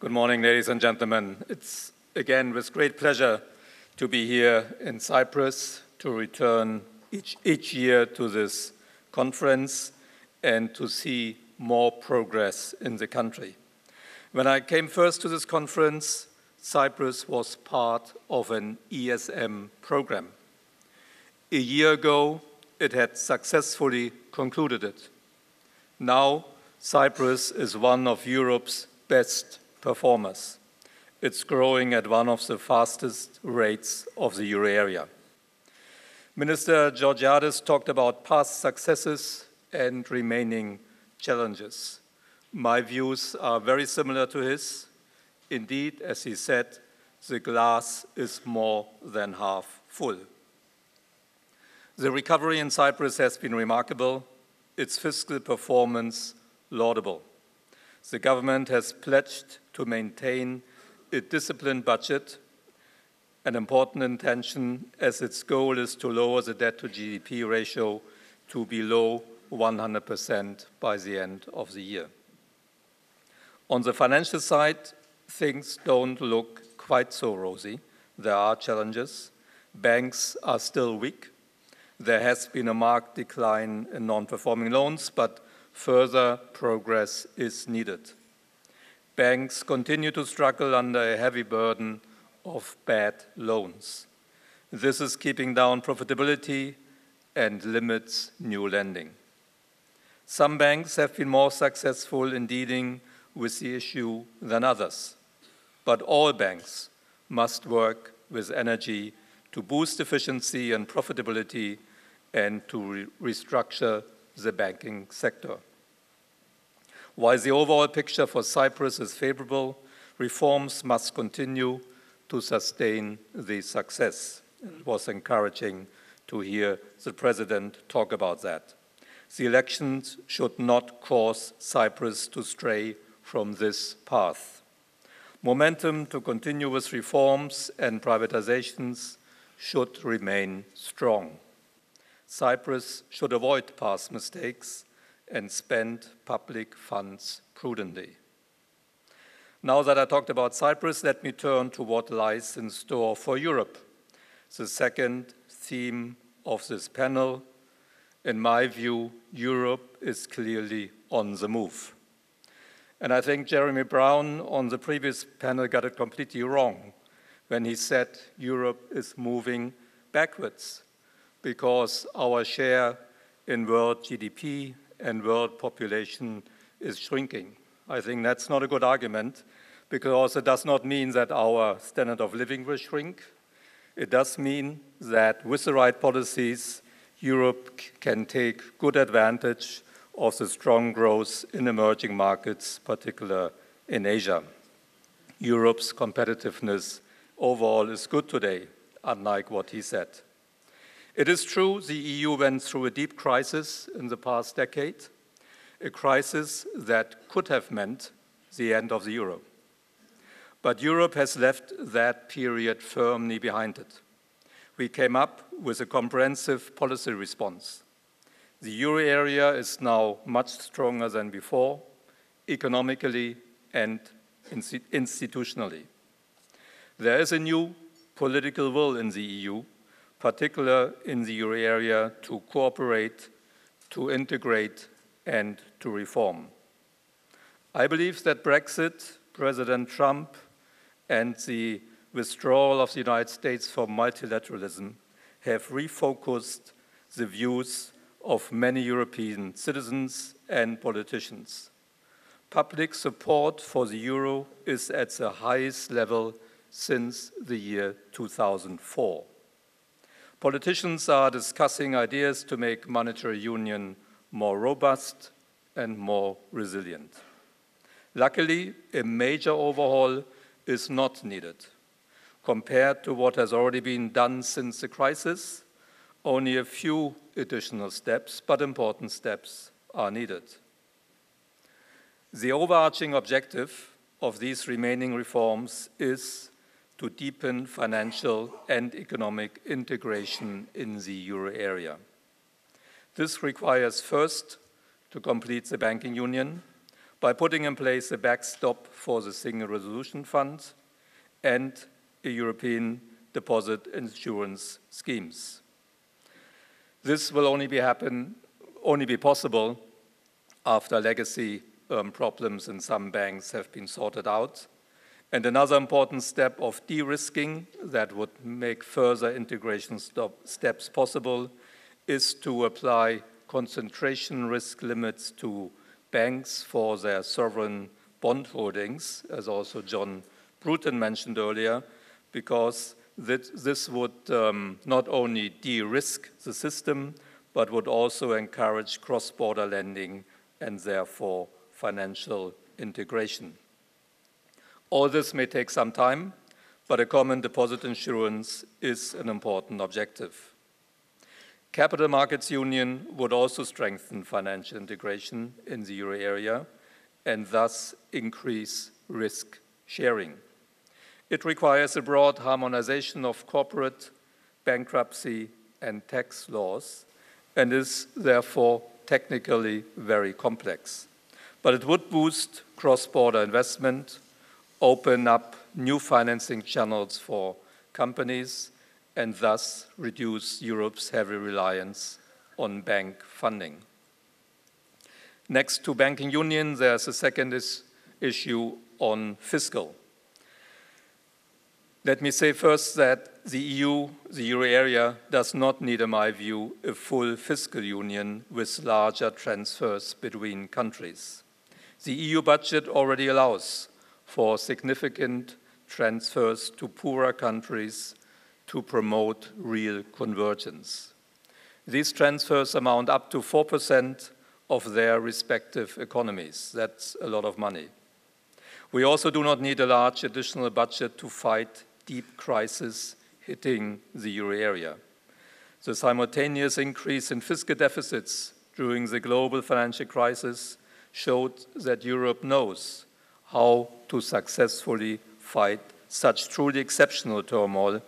Good morning, ladies and gentlemen. It's again with great pleasure to be here in Cyprus, to return each year to this conference and to see more progress in the country. When I came first to this conference, Cyprus was part of an ESM program. A year ago, it had successfully concluded it. Now, Cyprus is one of Europe's best performers. It's growing at one of the fastest rates of the euro area. Minister Georgiadis talked about past successes and remaining challenges. My views are very similar to his. Indeed, as he said, the glass is more than half full. The recovery in Cyprus has been remarkable, its fiscal performance laudable. The government has pledged to maintain a disciplined budget, an important intention as its goal is to lower the debt-to-GDP ratio to below 100% by the end of the year. On the financial side, things don't look quite so rosy. There are challenges. Banks are still weak. There has been a marked decline in non-performing loans, but further progress is needed. Banks continue to struggle under a heavy burden of bad loans. This is keeping down profitability and limits new lending. Some banks have been more successful in dealing with the issue than others, but all banks must work with energy to boost efficiency and profitability and to restructure the banking sector. While the overall picture for Cyprus is favorable, reforms must continue to sustain the success. It was encouraging to hear the President talk about that. The elections should not cause Cyprus to stray from this path. Momentum to continue with reforms and privatizations should remain strong. Cyprus should avoid past mistakes and spend public funds prudently. Now that I talked about Cyprus, let me turn to what lies in store for Europe. The second theme of this panel, in my view, Europe is clearly on the move. And I think Jeremy Brown on the previous panel got it completely wrong when he said Europe is moving backwards because our share in world GDP and world population is shrinking. I think that's not a good argument because it does not mean that our standard of living will shrink. It does mean that with the right policies, Europe can take good advantage of the strong growth in emerging markets, particularly in Asia. Europe's competitiveness overall is good today, unlike what he said. It is true the EU went through a deep crisis in the past decade, a crisis that could have meant the end of the euro. But Europe has left that period firmly behind it. We came up with a comprehensive policy response. The euro area is now much stronger than before, economically and institutionally. There is a new political will in the EU, particularly in the euro area, to cooperate, to integrate, and to reform. I believe that Brexit, President Trump, and the withdrawal of the United States from multilateralism have refocused the views of many European citizens and politicians. Public support for the euro is at the highest level since the year 2004. Politicians are discussing ideas to make monetary union more robust and more resilient. Luckily, a major overhaul is not needed. Compared to what has already been done since the crisis, only a few additional steps, but important steps, are needed. The overarching objective of these remaining reforms is to deepen financial and economic integration in the euro area. This requires first to complete the banking union, by putting in place a backstop for the Single Resolution Fund and a European deposit insurance schemes. This will only be possible after legacy problems in some banks have been sorted out. And another important step of de-risking that would make further integration steps possible is to apply concentration risk limits to banks for their sovereign bond holdings, as also John Bruton mentioned earlier, because this would not only de-risk the system, but would also encourage cross-border lending and therefore financial integration. All this may take some time, but a common deposit insurance is an important objective. Capital Markets Union would also strengthen financial integration in the euro area and thus increase risk sharing. It requires a broad harmonization of corporate, bankruptcy, and tax laws and is therefore technically very complex. But it would boost cross-border investment, open up new financing channels for companies, and thus reduce Europe's heavy reliance on bank funding. Next to banking union, there's a second issue on fiscal. Let me say first that the EU, the euro area, does not need, in my view, a full fiscal union with larger transfers between countries. The EU budget already allows for significant transfers to poorer countries to promote real convergence. These transfers amount up to 4% of their respective economies. That's a lot of money. We also do not need a large additional budget to fight deep crisis hitting the euro area. The simultaneous increase in fiscal deficits during the global financial crisis showed that Europe knows how to successfully fight such truly exceptional turmoil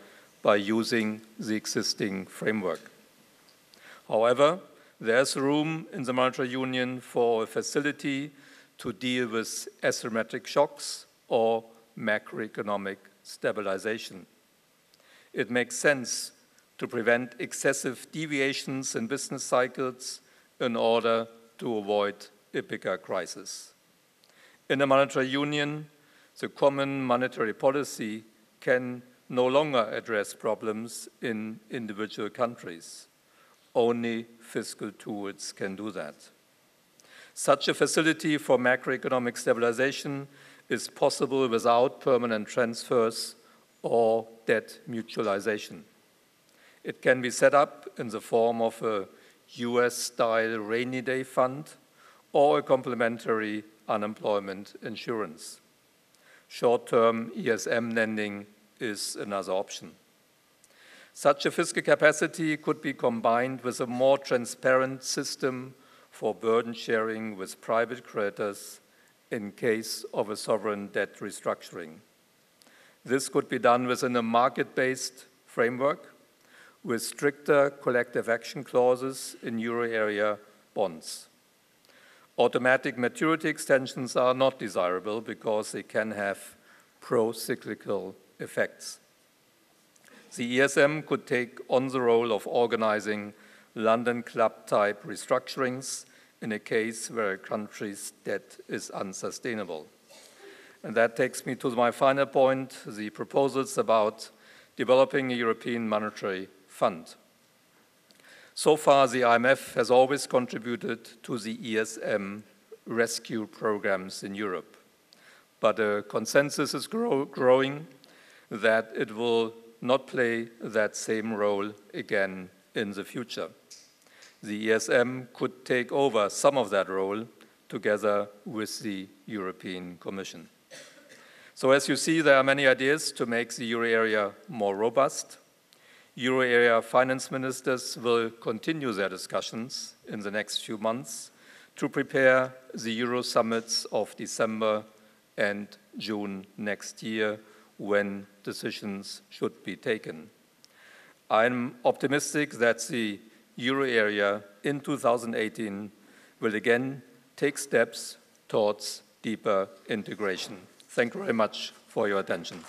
by using the existing framework. However, there's room in the monetary union for a facility to deal with asymmetric shocks or macroeconomic stabilization. It makes sense to prevent excessive deviations in business cycles in order to avoid a bigger crisis. In a monetary union, the common monetary policy can no longer address problems in individual countries. Only fiscal tools can do that. Such a facility for macroeconomic stabilization is possible without permanent transfers or debt mutualization. It can be set up in the form of a US-style rainy day fund or a complementary unemployment insurance. Short-term ESM lending is another option. Such a fiscal capacity could be combined with a more transparent system for burden sharing with private creditors in case of a sovereign debt restructuring. This could be done within a market-based framework with stricter collective action clauses in euro area bonds. Automatic maturity extensions are not desirable because they can have pro-cyclical effects. The ESM could take on the role of organizing London Club-type restructurings in a case where a country's debt is unsustainable. And that takes me to my final point, the proposals about developing a European monetary fund. So far, the IMF has always contributed to the ESM rescue programs in Europe. But a consensus is growing that it will not play that same role again in the future. The ESM could take over some of that role together with the European Commission. So as you see, there are many ideas to make the euro area more robust. Euro area finance ministers will continue their discussions in the next few months to prepare the Euro summits of December and June next year, when decisions should be taken. I'm optimistic that the euro area in 2018 will again take steps towards deeper integration. Thank you very much for your attention.